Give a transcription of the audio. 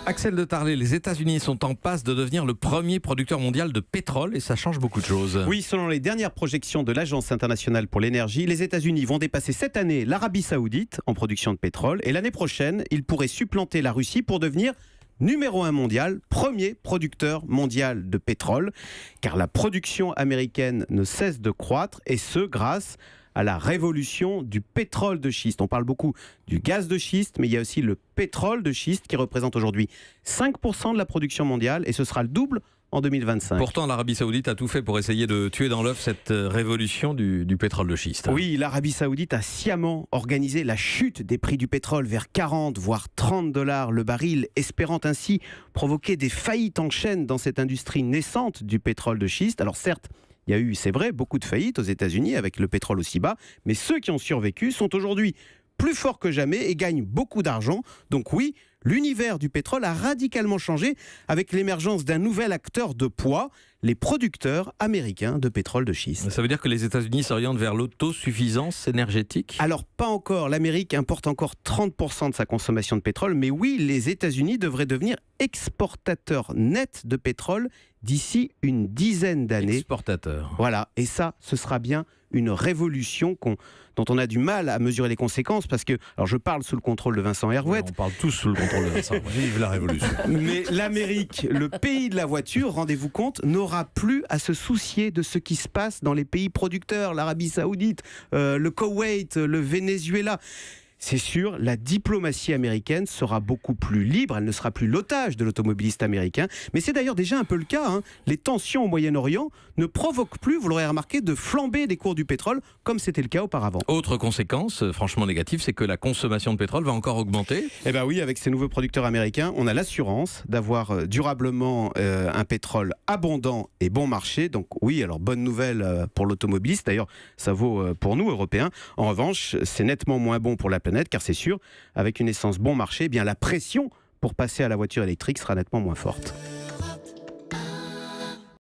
Axel de Tarlet, les États-Unis sont en passe de devenir le premier producteur mondial de pétrole et ça change beaucoup de choses. Oui, selon les dernières projections de l'Agence internationale pour l'énergie, les États-Unis vont dépasser cette année l'Arabie Saoudite en production de pétrole et l'année prochaine, ils pourraient supplanter la Russie pour devenir numéro 1 mondial, premier producteur mondial de pétrole, car la production américaine ne cesse de croître et ce grâce à la révolution du pétrole de schiste. On parle beaucoup du gaz de schiste, mais il y a aussi le pétrole de schiste qui représente aujourd'hui 5% de la production mondiale et ce sera le double en 2025. Pourtant, l'Arabie Saoudite a tout fait pour essayer de tuer dans l'œuf cette révolution du pétrole de schiste. Oui, l'Arabie Saoudite a sciemment organisé la chute des prix du pétrole vers 40 voire 30 $ le baril, espérant ainsi provoquer des faillites en chaîne dans cette industrie naissante du pétrole de schiste. Alors certes, il y a eu, c'est vrai, beaucoup de faillites aux États-Unis avec le pétrole aussi bas, mais ceux qui ont survécu sont aujourd'hui plus forts que jamais et gagnent beaucoup d'argent. Donc oui, l'univers du pétrole a radicalement changé avec l'émergence d'un nouvel acteur de poids, les producteurs américains de pétrole de schiste. Ça veut dire que les États-Unis s'orientent vers l'autosuffisance énergétique ? Alors pas encore, l'Amérique importe encore 30% de sa consommation de pétrole, mais oui, les États-Unis devraient devenir exportateurs nets de pétrole d'ici une dizaine d'années. Exportateurs. Voilà, et ça, ce sera bien une révolution dont on a du mal à mesurer les conséquences, parce que, alors je parle sous le contrôle de Vincent Hervouet. On parle tous sous le contrôle de Vincent. Vive la révolution. Mais l'Amérique, le pays de la voiture, rendez-vous compte, n'aura plus à se soucier de ce qui se passe dans les pays producteurs, l'Arabie Saoudite, le Koweït, le Venezuela. C'est sûr, la diplomatie américaine sera beaucoup plus libre, elle ne sera plus l'otage de l'automobiliste américain. Mais c'est d'ailleurs déjà un peu le cas. Les tensions au Moyen-Orient ne provoquent plus, vous l'aurez remarqué, de flamber des cours du pétrole, comme c'était le cas auparavant. Autre conséquence, franchement négative, c'est que la consommation de pétrole va encore augmenter. Eh bien oui, avec ces nouveaux producteurs américains, on a l'assurance d'avoir durablement un pétrole abondant et bon marché. Donc oui, alors bonne nouvelle pour l'automobiliste. D'ailleurs, ça vaut pour nous, Européens. En revanche, c'est nettement moins bon pour la planète, car c'est sûr, avec une essence bon marché, eh bien la pression pour passer à la voiture électrique sera nettement moins forte.